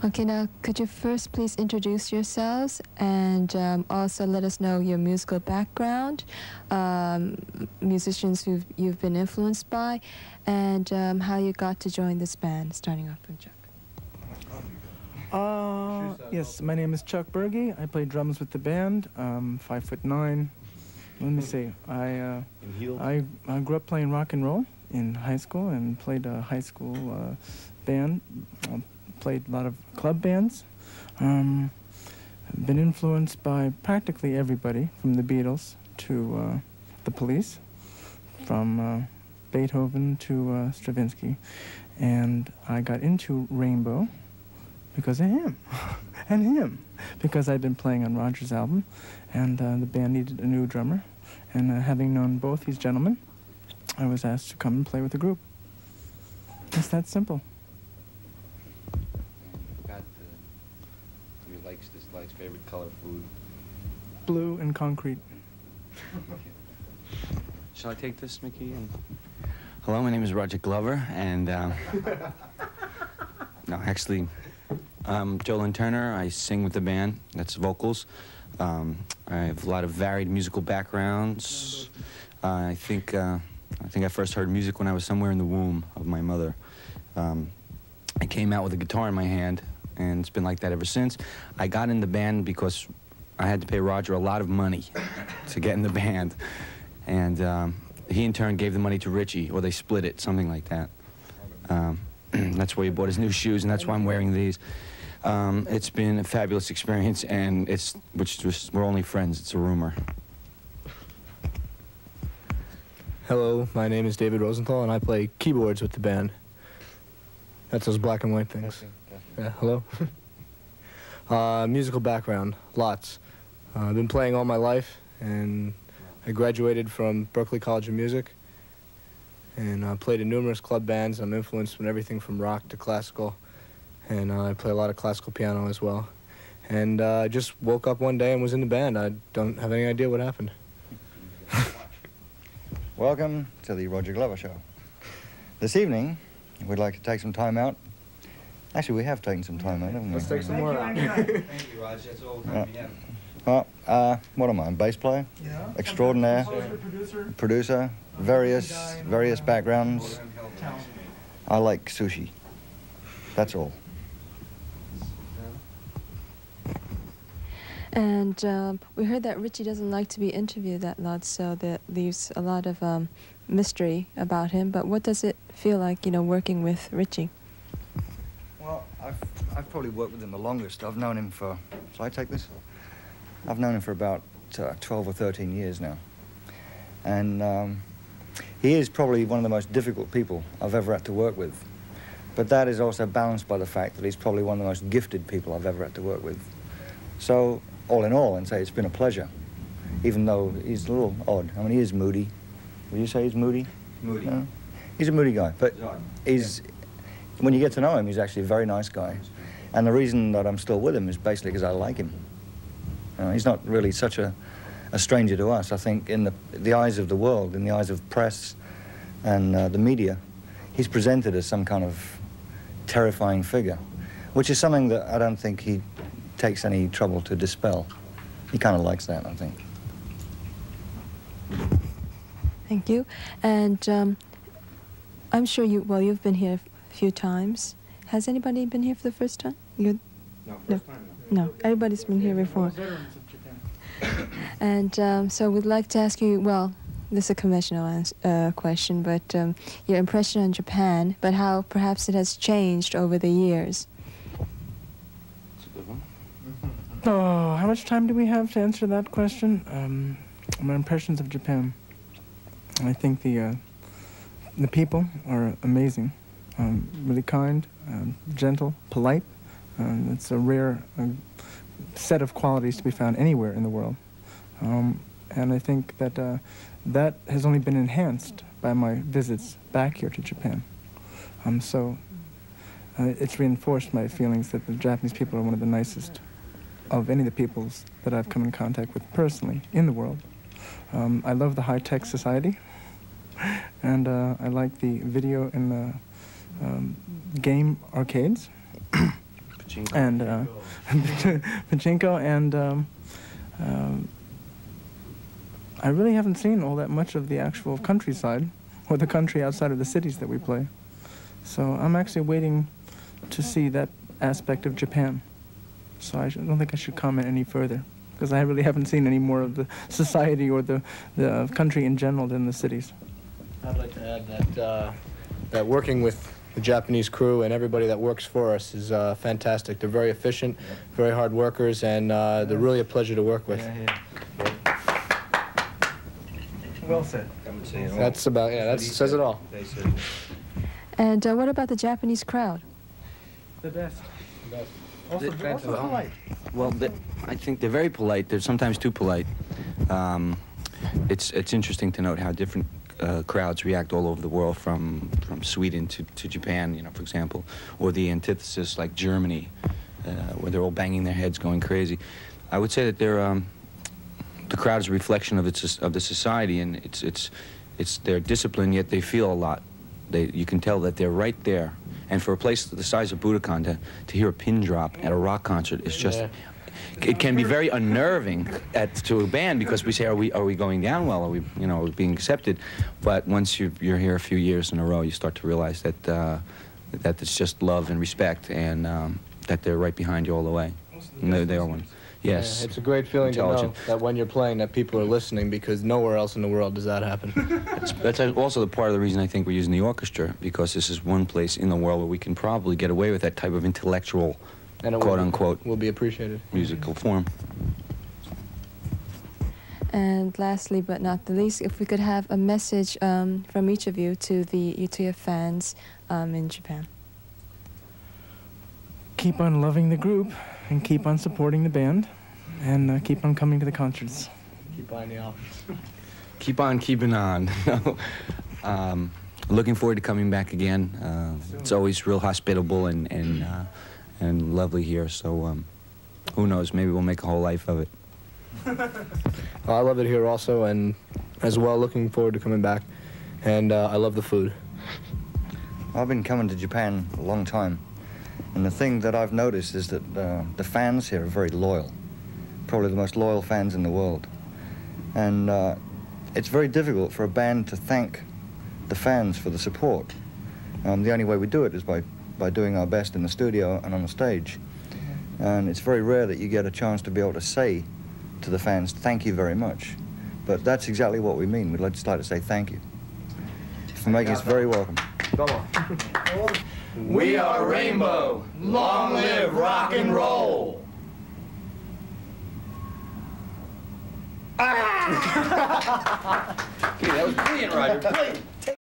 Okay, now could you first please introduce yourselves and also let us know your musical background, musicians who you've been influenced by, and how you got to join this band, starting off with Chuck. Yes, my name is Chuck Berge. I play drums with the band. 5'9". Let me see. I grew up playing rock and roll in high school and played a high school band. Played a lot of club bands. Been influenced by practically everybody, from the Beatles to the Police, from Beethoven to Stravinsky. And I got into Rainbow because of him, and him, because I'd been playing on Roger's album, and the band needed a new drummer. And having known both these gentlemen, I was asked to come and play with the group. It's that simple. Dislikes, favorite color, food? Blue and concrete. Shall I take this, Mickey? Hello, my name is Roger Glover, and no, actually, I'm Jolyn Turner. I sing with the band. That's vocals. I have a lot of varied musical backgrounds. I think I first heard music when I was somewhere in the womb of my mother. I came out with a guitar in my hand, and it's been like that ever since. I got in the band because I had to pay Roger a lot of money to get in the band. And he, in turn, gave the money to Richie, or they split it, something like that. That's where he bought his new shoes, and that's why I'm wearing these. It's been a fabulous experience, and we're only friends. It's a rumor. Hello, my name is David Rosenthal, and I play keyboards with the band. That's those black and white things. Yeah, hello. Musical background, lots. I've been playing all my life, and I graduated from Berklee College of Music, and I played in numerous club bands. I'm influenced from everything from rock to classical, and I play a lot of classical piano as well. And I just woke up one day and was in the band. I don't have any idea what happened. Welcome to the Roger Glover Show. This evening, we'd like to take some time out. Actually, we have taken some time out, haven't we? Let's take some more out. Thank you, Roger. That's all the time we have. Well, what am I? Bass player? Yeah. Extraordinaire. Producer. Various backgrounds. I like sushi. That's all. And we heard that Richie doesn't like to be interviewed that lot, so that leaves a lot of mystery about him. But what does it feel like, you know, working with Richie? Well, I've probably worked with him the longest. I've known him for, shall I take this? I've known him for about 12 or 13 years now. And he is probably one of the most difficult people I've ever had to work with. But that is also balanced by the fact that he's probably one of the most gifted people I've ever had to work with. So, all in all, I'd say it's been a pleasure, even though he's a little odd. I mean, he is moody. Would you say he's moody? Moody. No? He's a moody guy, but when you get to know him, he's actually a very nice guy. And the reason that I'm still with him is basically because I like him. He's not really such a stranger to us. I think in the eyes of the world, in the eyes of press and the media, he's presented as some kind of terrifying figure, which is something that I don't think he takes any trouble to dispel. He kind of likes that, I think. Thank you. And I'm sure you've been here a few times. Has anybody been here for the first time? No, first time, no. No, everybody's been here before. And so we'd like to ask you, well, this is a conventional question, but your impression on Japan, but how perhaps it has changed over the years. That's a good one. Oh, how much time do we have to answer that question? My impressions of Japan. I think the people are amazing, really kind, gentle, polite. It's a rare set of qualities to be found anywhere in the world. And I think that that has only been enhanced by my visits back here to Japan. So it's reinforced my feelings that the Japanese people are one of the nicest of any of the peoples that I've come in contact with personally in the world. I love the high-tech society, and I like the video and the game arcades. and pachinko, and I really haven't seen all that much of the actual countryside, or the country outside of the cities that we play. So I'm actually waiting to see that aspect of Japan. So I don't think I should comment any further, because I really haven't seen any more of the society or the country in general than the cities. I'd like to add that working with the Japanese crew and everybody that works for us is fantastic. They're very efficient, very hard workers, and they're really a pleasure to work with. Well said. That's about, yeah, that says it all. And what about the Japanese crowd? The best. Also polite. Well, I think they're very polite. They're sometimes too polite. It's interesting to note how different crowds react all over the world, from Sweden to Japan, you know, for example, or the antithesis like Germany, where they're all banging their heads, going crazy. I would say that they're the crowd is a reflection of the society, and it's their discipline, yet they feel a lot. You can tell that they're right there. And for a place the size of Budokan to hear a pin drop at a rock concert is just, it can be very unnerving to a band, because we say, are we going down well? Are we, you know, being accepted? But once you're here a few years in a row, you start to realize that that it's just love and respect, and that they're right behind you all the way. And they are one. Yes. Yeah, it's a great feeling to know that when you're playing that people are listening, because nowhere else in the world does that happen. That's also the part of the reason I think we're using the orchestra, because this is one place in the world where we can probably get away with that type of intellectual, quote-unquote, will be appreciated, musical form. And lastly, but not the least, if we could have a message from each of you to your fans in Japan. Keep on loving the group, and keep on supporting the band, and keep on coming to the concerts. Keep on the office. Keep on keeping on. Looking forward to coming back again. It's always real hospitable and lovely here, so who knows, maybe we'll make a whole life of it. Well, I love it here also, and as well, looking forward to coming back. And I love the food. I've been coming to Japan a long time. And the thing that I've noticed is that the fans here are very loyal, probably the most loyal fans in the world. And it's very difficult for a band to thank the fans for the support. The only way we do it is by doing our best in the studio and on the stage. And it's very rare that you get a chance to be able to say to the fans, thank you very much. But that's exactly what we mean. We'd just like to say thank you for making us very welcome. Come on. We are Rainbow. Long live rock and roll. Okay, that was brilliant, Roger. Brilliant.